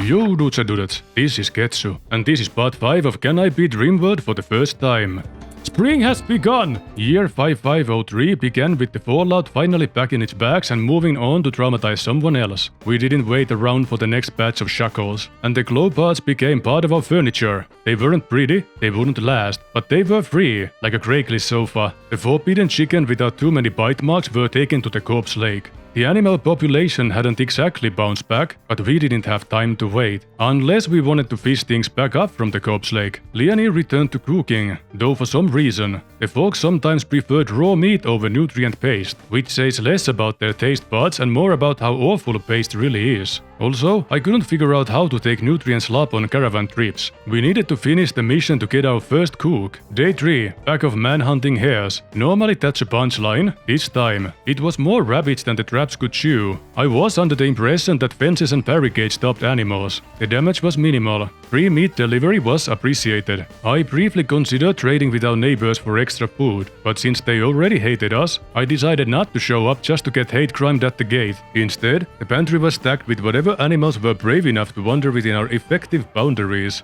Yo dudes and dudettes, this is Ketchu, and this is part 5 of Can I Beat Rimworld for the first time. Spring has begun! Year 5503 began with the fallout finally packing its bags and moving on to traumatize someone else. We didn't wait around for the next batch of shackles, and the glow parts became part of our furniture. They weren't pretty, they wouldn't last, but they were free, like a Craigslist sofa. The forbidden chicken without too many bite marks were taken to the corpse lake. The animal population hadn't exactly bounced back, but we didn't have time to wait, unless we wanted to fish things back up from the corpse lake. Leonie returned to cooking, though for some reason. The folks sometimes preferred raw meat over nutrient paste, which says less about their taste buds and more about how awful paste really is. Also, I couldn't figure out how to take nutrient slop on caravan trips. We needed to finish the mission to get our first cook. Day 3, pack of man-hunting hares. Normally that's a punchline. This time, it was more rabbits than the traps could chew. I was under the impression that fences and barricades stopped animals. The damage was minimal. Free meat delivery was appreciated. I briefly considered trading with our neighbors for extra food, but since they already hated us, I decided not to show up just to get hate crimed at the gate. Instead, the pantry was stacked with whatever animals were brave enough to wander within our effective boundaries.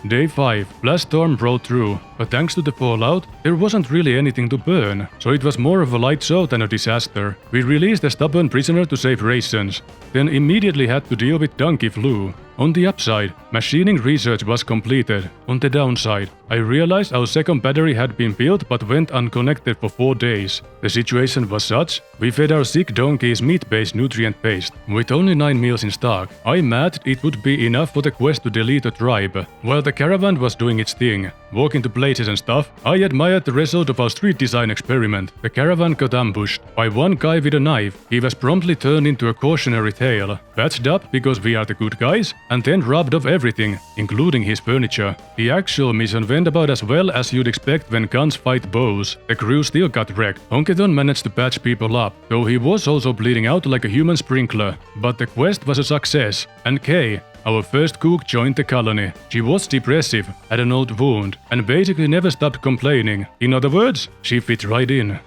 Day 5, blast storm broke through, but thanks to the fallout, there wasn't really anything to burn, so it was more of a light show than a disaster. We released a stubborn prisoner to save rations, then immediately had to deal with donkey flu. On the upside, machining research was completed. On the downside, I realized our second battery had been built but went unconnected for 4 days. The situation was such, we fed our sick donkeys meat-based nutrient paste. With only 9 meals in stock, I imagined it would be enough for the quest to delete a tribe. While the caravan was doing its thing, walking to places and stuff, I admired the result of our street design experiment. The caravan got ambushed by one guy with a knife. He was promptly turned into a cautionary tale, patched up because we are the good guys, and then robbed of everything, including his furniture. The actual mission went about as well as you'd expect when guns fight bows. The crew still got wrecked. Honketon managed to patch people up, though he was also bleeding out like a human sprinkler. But the quest was a success, and Kay, our first cook, joined the colony. She was depressive, had an old wound, and basically never stopped complaining. In other words, she fit right in.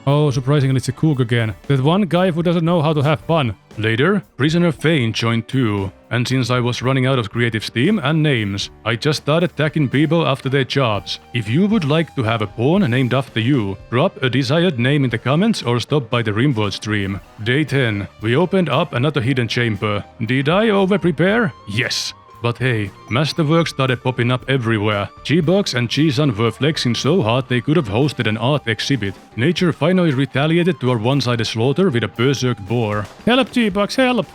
Oh, surprisingly it's a cook again. That one guy who doesn't know how to have fun. Later, prisoner Fane joined too, and since I was running out of creative steam and names, I just started tagging people after their jobs. If you would like to have a pawn named after you, drop a desired name in the comments or stop by the Rimworld stream. Day 10, we opened up another hidden chamber. Did I over-prepare? Yes. But hey, masterwork started popping up everywhere. G-Box and G-Sun were flexing so hard they could have hosted an art exhibit. Nature finally retaliated to our one-sided slaughter with a berserk boar. Help, G-Box, help!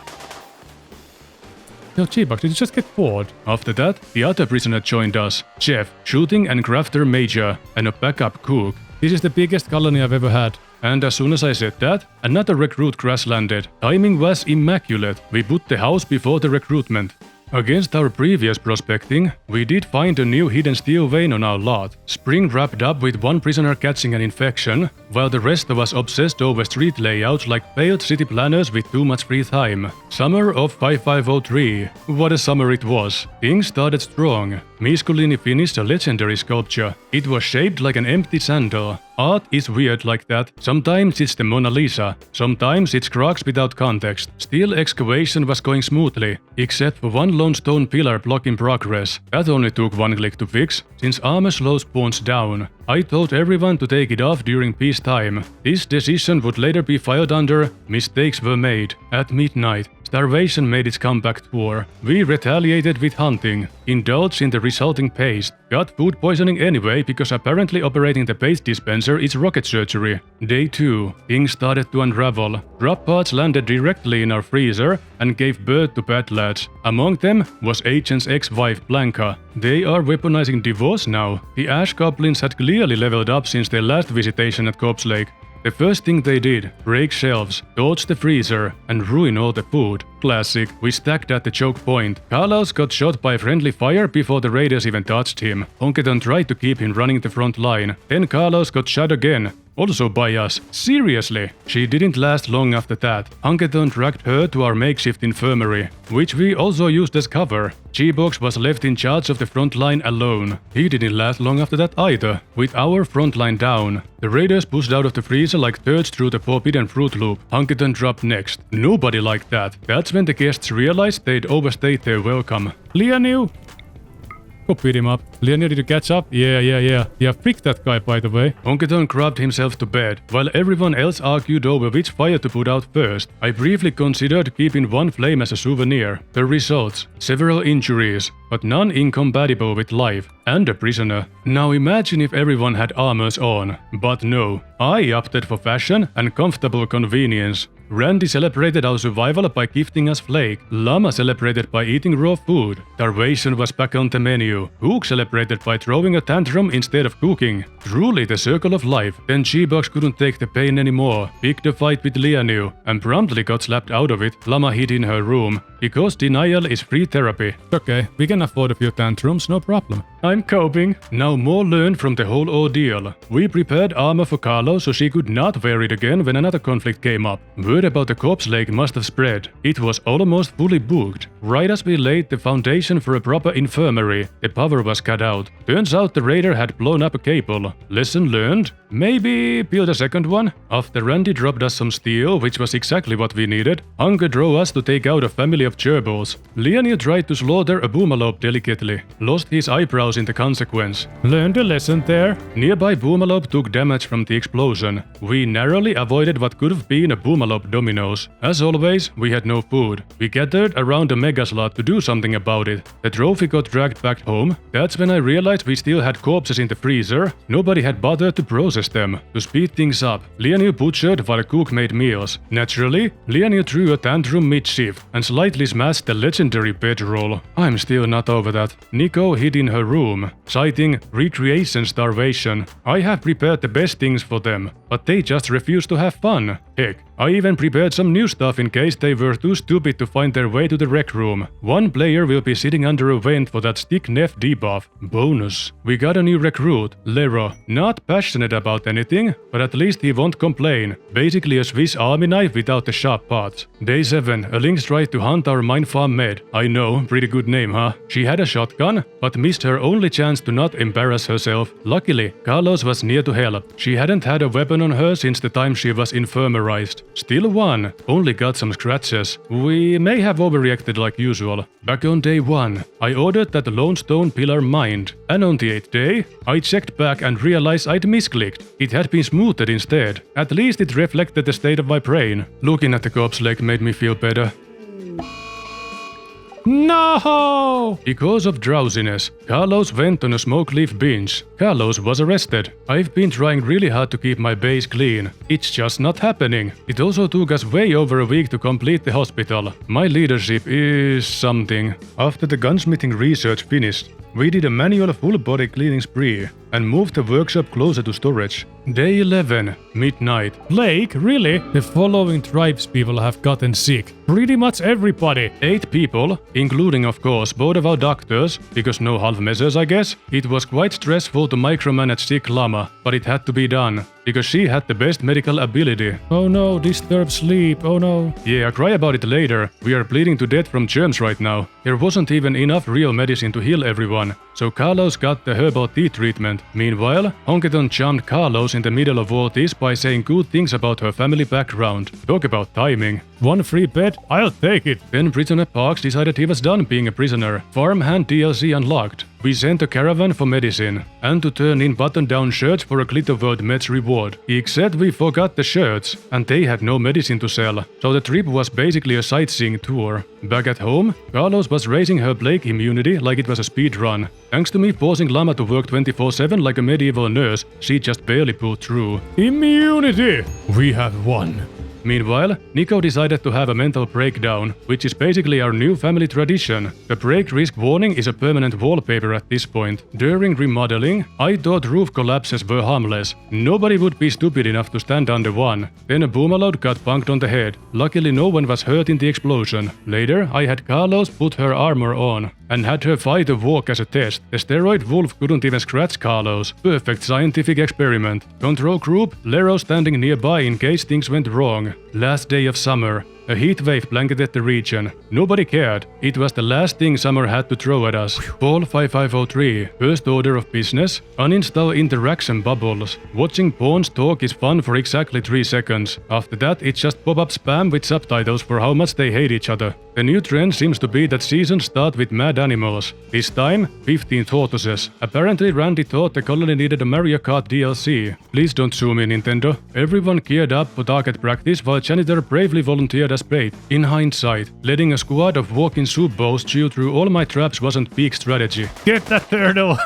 Yo, G-Box, did you just get bored? After that, the other prisoner joined us. Chef, shooting and crafter major, and a backup cook. This is the biggest colony I've ever had. And as soon as I said that, another recruit crash landed. Timing was immaculate. We put the house before the recruitment. Against our previous prospecting, we did find a new hidden steel vein on our lot. Spring wrapped up with one prisoner catching an infection, while the rest of us obsessed over street layouts like failed city planners with too much free time. Summer of 5503. What a summer it was. Things started strong. Miskulini finished a legendary sculpture. It was shaped like an empty sandal. Art is weird like that. Sometimes it's the Mona Lisa, sometimes it's crocs without context. Steel excavation was going smoothly, except for one lone stone pillar blocking progress. That only took one click to fix, since armor slows spawns down. I told everyone to take it off during peacetime. This decision would later be filed under "Mistakes were made." At midnight, starvation made its comeback tour. We retaliated with hunting, indulged in the resulting paste, got food poisoning anyway because apparently operating the paste dispenser is rocket surgery. Day 2, things started to unravel. Drop pods landed directly in our freezer and gave birth to bad lads. Among them was Agent's ex-wife Blanca. They are weaponizing divorce now. The Ash Goblins had clearly leveled up since their last visitation at Corpse Lake. The first thing they did, break shelves, dodge the freezer, and ruin all the food. Classic. We stacked at the choke point. Carlos got shot by friendly fire before the raiders even touched him. Honketon tried to keep him running the front line. Then Carlos got shot again. Also by us. Seriously. She didn't last long after that. Honketon dragged her to our makeshift infirmary, which we also used as cover. G-Box was left in charge of the front line alone. He didn't last long after that either. With our front line down, the raiders pushed out of the freezer like turds through the forbidden fruit loop. Honketon dropped next. Nobody liked that. That That's when the guests realized they'd overstayed their welcome. Lianu! Go beat him up. Lianu, did you catch up? Yeah. Yeah, freak that guy, by the way. Honketon grabbed himself to bed, while everyone else argued over which fire to put out first. I briefly considered keeping one flame as a souvenir. The results: several injuries, but none incompatible with life, and a prisoner. Now imagine if everyone had armors on. But no, I opted for fashion and comfortable convenience. Randy celebrated our survival by gifting us flake. Llama celebrated by eating raw food. Starvation was back on the menu. Hook celebrated by throwing a tantrum instead of cooking. Truly the circle of life. Then G-Box couldn't take the pain anymore, picked a fight with Lianu, and promptly got slapped out of it. Llama hid in her room, because denial is free therapy. Okay, we can afford a few tantrums, no problem. I'm coping. Now more learned from the whole ordeal. We prepared armor for Carlo so she could not wear it again when another conflict came up. Word about the corpse lake must have spread. It was almost fully booked. Right as we laid the foundation for a proper infirmary, the power was cut out. Turns out the raider had blown up a cable. Lesson learned? Maybe build a second one? After Randy dropped us some steel, which was exactly what we needed, Hunger drove us to take out a family of gerbils. Lianu tried to slaughter a boomalope delicately, lost his eyebrows in the consequence. Learned a lesson there. Nearby boomalope took damage from the explosion. We narrowly avoided what could have been a boomalope dominoes. As always, we had no food. We gathered around a mega slot to do something about it. The trophy got dragged back home. That's when I realized we still had corpses in the freezer. Nobody had bothered to process them. To speed things up, Lianu butchered while Cook made meals. Naturally, Lianu threw a tantrum mid-shift and slightly smashed the legendary bedroll. I'm still not over that. Nico hid in her room, citing recreation starvation. I have prepared the best things for them, but they just refuse to have fun. Heck, I even prepared some new stuff in case they were too stupid to find their way to the rec room. One player will be sitting under a vent for that stick Nef debuff. Bonus. We got a new recruit, Lero. Not passionate about anything, but at least he won't complain. Basically a Swiss army knife without the sharp parts. Day 7, a Lynx tried to hunt our mine farm med. I know, pretty good name, huh? She had a shotgun, but missed her only chance to not embarrass herself. Luckily, Carlos was near to help. She hadn't had a weapon on her since the time she was infirmarized. Still won, only got some scratches. We may have overreacted like usual. Back on day 1, I ordered that the lone stone pillar mined, and on the 8th day, I checked back and realized I'd misclicked. It had been smoothed instead. At least it reflected the state of my brain. Looking at the corpse lake made me feel better. No! Because of drowsiness, Carlos went on a smoke leaf binge. Carlos was arrested. I've been trying really hard to keep my base clean. It's just not happening. It also took us way over a week to complete the hospital. My leadership is something. After the gunsmithing research finished, we did a manual full body cleaning spree and moved the workshop closer to storage. Day 11, midnight. Blake, really? The following tribespeople have gotten sick. Pretty much everybody. 8 people, including of course both of our doctors, because no half measures I guess. It was quite stressful to micromanage sick Llama, but it had to be done, because she had the best medical ability. Oh no, disturbed sleep, oh no. Yeah, cry about it later. We are bleeding to death from germs right now. There wasn't even enough real medicine to heal everyone, so Carlos got the herbal tea treatment. Meanwhile, Honketon jumped Carlos in the middle of all this by saying good things about her family background. Talk about timing. One free bed? I'll take it. Then Prisoner Parks decided he was done being a prisoner. Farmhand DLC unlocked. We sent a caravan for medicine, and to turn in button-down shirts for a Glitter World Meds reward. Except we forgot the shirts, and they had no medicine to sell, so the trip was basically a sightseeing tour. Back at home, Carlos was raising her plague immunity like it was a speed run. Thanks to me forcing Llama to work 24/7 like a medieval nurse, she just barely pulled through. Immunity! We have won. Meanwhile, Nico decided to have a mental breakdown, which is basically our new family tradition. The break risk warning is a permanent wallpaper at this point. During remodeling, I thought roof collapses were harmless. Nobody would be stupid enough to stand under one. Then a boomaload got bunked on the head. Luckily no one was hurt in the explosion. Later, I had Carlos put her armor on and had her fight a walk as a test. The steroid wolf couldn't even scratch Carlos. Perfect scientific experiment. Control group, Lero standing nearby in case things went wrong. Last day of summer. A heat wave blanketed the region. Nobody cared. It was the last thing summer had to throw at us. Fall 5503. First order of business. Uninstall interaction bubbles. Watching pawns talk is fun for exactly 3 seconds. After that, it's just pop-up spam with subtitles for how much they hate each other. The new trend seems to be that seasons start with mad animals. This time, 15 tortoises. Apparently Randy thought the colony needed a Mario Kart DLC. Please don't sue me, Nintendo. Everyone geared up for target practice while janitor bravely volunteered as bait. In hindsight, letting a squad of walking soup bowls chew through all my traps wasn't peak strategy. Get that turtle!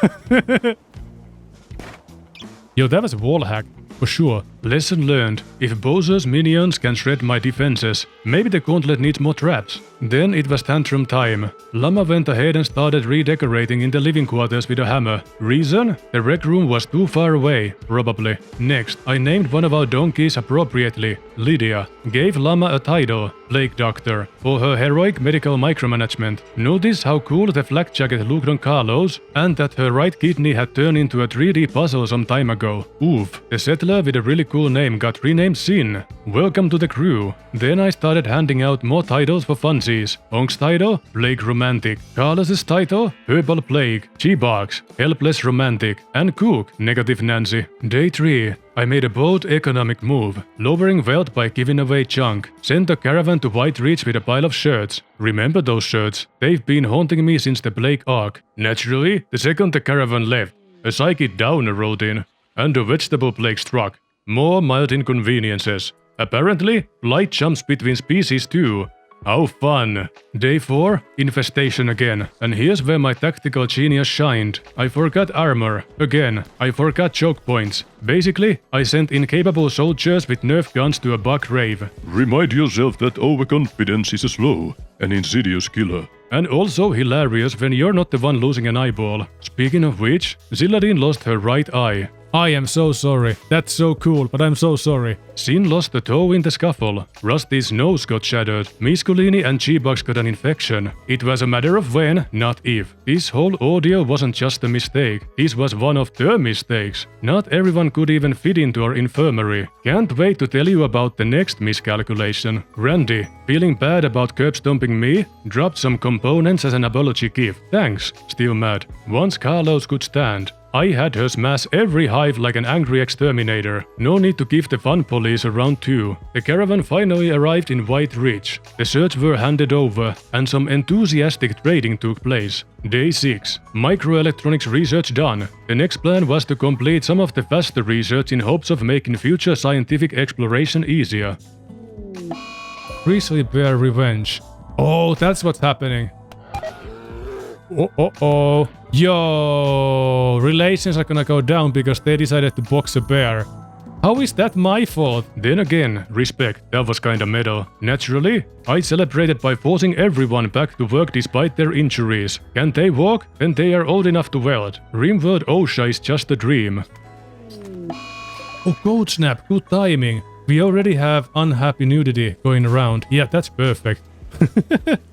Yo, that was a wall hack. For sure. Lesson learned. If Bowser's minions can shred my defenses, maybe the gauntlet needs more traps. Then it was tantrum time. Llama went ahead and started redecorating in the living quarters with a hammer. Reason? The rec room was too far away, probably. Next, I named one of our donkeys appropriately, Lydia. Gave Llama a title, Plague Doctor, for her heroic medical micromanagement. Notice how cool the flak jacket looked on Carlos, and that her right kidney had turned into a 3D puzzle some time ago. Oof. The settler with a really cool name got renamed Sin. Welcome to the crew. Then I started handing out more titles for funsies. Onk's title, Plague Romantic. Carlos's title, Herbal Plague. G-Box, Helpless Romantic. And Cook, Negative Nancy. Day 3. I made a bold economic move, lowering wealth by giving away junk. Sent a caravan to White Ridge with a pile of shirts. Remember those shirts? They've been haunting me since the Blake arc. Naturally, the second the caravan left, a psychic downer rolled in, and a vegetable plague struck. More mild inconveniences. Apparently, flight jumps between species too. How fun! Day 4, infestation again. And here's where my tactical genius shined. I forgot armor. Again, I forgot choke points. Basically, I sent incapable soldiers with nerf guns to a bug rave. Remind yourself that overconfidence is a slow and insidious killer. And also hilarious when you're not the one losing an eyeball. Speaking of which, Zilladin lost her right eye. I am so sorry. That's so cool, but I'm so sorry. Sin lost a toe in the scuffle. Rusty's nose got shattered. Misculini and G-Bugs got an infection. It was a matter of when, not if. This whole ordeal wasn't just a mistake. This was one of the mistakes. Not everyone could even fit into our infirmary. Can't wait to tell you about the next miscalculation. Randy, feeling bad about curb stomping me, dropped some components as an apology gift. Thanks. Still mad. Once Carlos could stand, I had her smash every hive like an angry exterminator. No need to give the fun police a round 2. The caravan finally arrived in White Ridge. The shirts were handed over, and some enthusiastic trading took place. Day 6. Microelectronics research done. The next plan was to complete some of the faster research in hopes of making future scientific exploration easier. Grizzly bear revenge. Oh, that's what's happening. Oh. Yo, relations are gonna go down because they decided to box a bear. How is that my fault? Then again, respect, that was kinda metal. Naturally, I celebrated by forcing everyone back to work despite their injuries. Can they walk? Then they are old enough to weld. Rimworld OSHA is just a dream. Oh, Code Snap, good timing. We already have unhappy nudity going around. Yeah, that's perfect.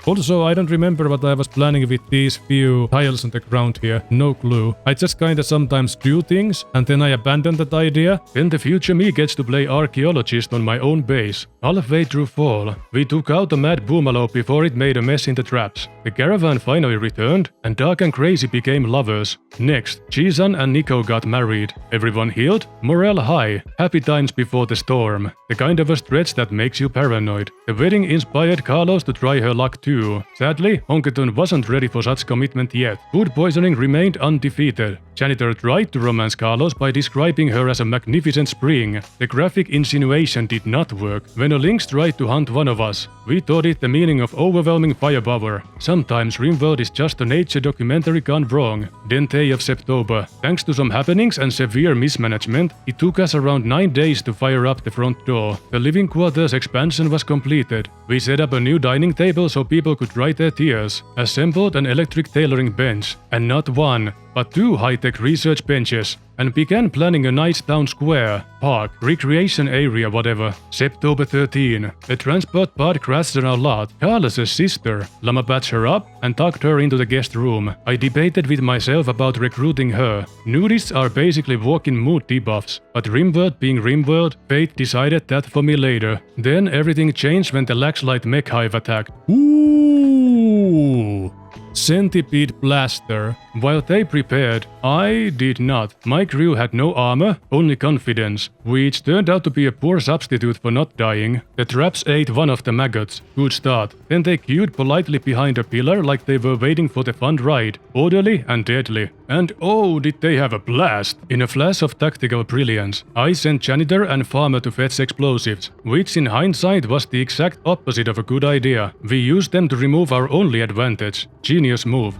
Also, I don't remember what I was planning with these few tiles on the ground here. No clue. I just kinda sometimes do things, and then I abandon that idea. Then the future me gets to play archaeologist on my own base. Halfway through fall, we took out the mad Boomalo before it made a mess in the traps. The caravan finally returned, and Dark and Crazy became lovers. Next, Jizan and Nico got married. Everyone healed, morale high, happy times before the storm. The kind of a stretch that makes you paranoid. The wedding inspired Carlos to try her luck too. Sadly, Honkaton wasn't ready for such commitment yet. Food poisoning remained undefeated. Janitor tried to romance Carlos by describing her as a magnificent spring. The graphic insinuation did not work. When a lynx tried to hunt one of us, we taught it the meaning of overwhelming firepower. Sometimes Rimworld is just a nature documentary gone wrong. Then day of September. Thanks to some happenings and severe mismanagement, it took us around 9 days to fire up the front door. The living quarters expansion was completed. We set up a new dining table so people could dry their tears. Assembled an electric tailoring bench. And not one, but 2 high-tech research benches, and began planning a nice town square, park, recreation area, whatever. September 13. A transport pod crashed on our lot. Carlos's sister. Llama patched her up and tucked her into the guest room. I debated with myself about recruiting her. Nudists are basically walking mood debuffs, but Rimworld being Rimworld, fate decided that for me later. Then everything changed when the Laxlight mech hive attacked. Ooh! Centipede Blaster. While they prepared, I did not. My crew had no armor, only confidence, which turned out to be a poor substitute for not dying. The traps ate one of the maggots. Good start. Then they queued politely behind a pillar like they were waiting for the fun ride. Orderly and deadly. And oh, did they have a blast! In a flash of tactical brilliance, I sent Janitor and Farmer to fetch explosives, which in hindsight was the exact opposite of a good idea. We used them to remove our only advantage. Genius move.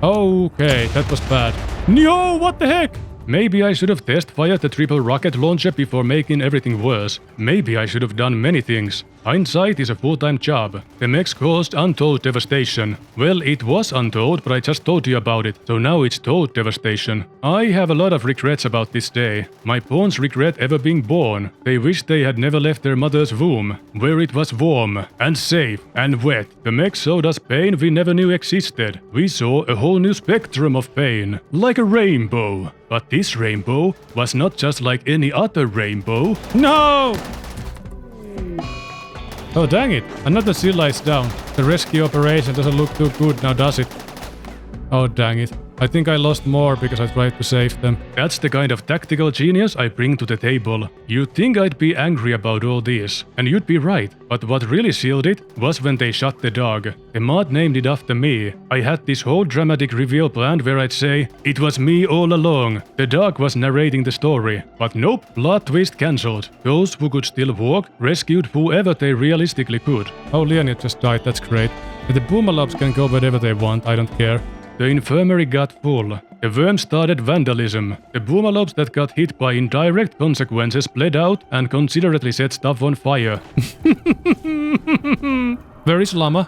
Okay, that was bad. No, what the heck? Maybe I should have test-fired the triple rocket launcher before making everything worse. Maybe I should have done many things. Hindsight is a full-time job. The mechs caused untold devastation. Well, it was untold, but I just told you about it, so now it's told devastation. I have a lot of regrets about this day. My pawns regret ever being born. They wish they had never left their mother's womb, where it was warm, and safe, and wet. The mechs showed us pain we never knew existed. We saw a whole new spectrum of pain, like a rainbow. But this rainbow was not just like any other rainbow. No! Oh dang it, another Zilla is down. The rescue operation doesn't look too good now, does it? Oh dang it. I think I lost more because I tried to save them. That's the kind of tactical genius I bring to the table. You'd think I'd be angry about all this, and you'd be right, but what really sealed it was when they shot the dog. The mod named it after me. I had this whole dramatic reveal planned where I'd say, it was me all along. The dog was narrating the story. But nope, plot twist cancelled. Those who could still walk rescued whoever they realistically could. Oh, Leonid just died, that's great. The Boomalobs can go wherever they want, I don't care. The infirmary got full. The worm started vandalism. The Boomalobs that got hit by indirect consequences bled out and considerately set stuff on fire. Where is Llama?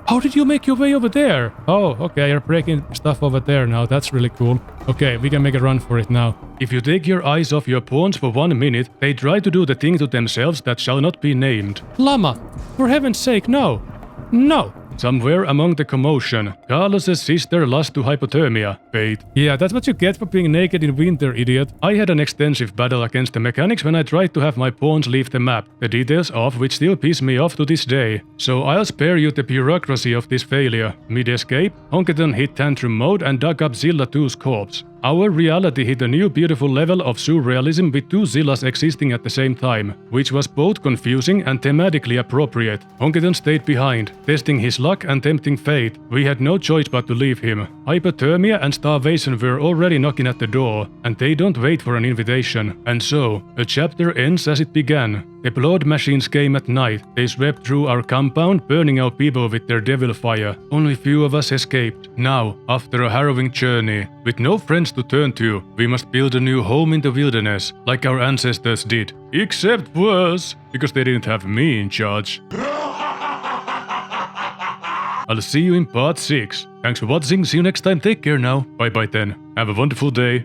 How did you make your way over there? Oh, okay, you're breaking stuff over there now. That's really cool. Okay, we can make a run for it now. If you take your eyes off your pawns for 1 minute, they try to do the thing to themselves that shall not be named. Llama, for heaven's sake, no. No. Somewhere among the commotion, Carlos's sister lost to hypothermia. Fate. Yeah, that's what you get for being naked in winter, idiot. I had an extensive battle against the mechanics when I tried to have my pawns leave the map, the details of which still piss me off to this day. So I'll spare you the bureaucracy of this failure. Mid-escape, Honketon hit tantrum mode and dug up Zilla 2's corpse. Our reality hit a new beautiful level of surrealism with 2 Zillas existing at the same time, which was both confusing and thematically appropriate. Honketon stayed behind, testing his luck and tempting fate. We had no choice but to leave him. Hypothermia and starvation were already knocking at the door, and they don't wait for an invitation. And so, a chapter ends as it began. The blood machines came at night. They swept through our compound, burning our people with their devil fire. Only few of us escaped. Now, after a harrowing journey, with no friends to turn to, we must build a new home in the wilderness, like our ancestors did. Except worse, because they didn't have me in charge. I'll see you in part 6. Thanks for watching, see you next time, take care now. Bye bye then. Have a wonderful day.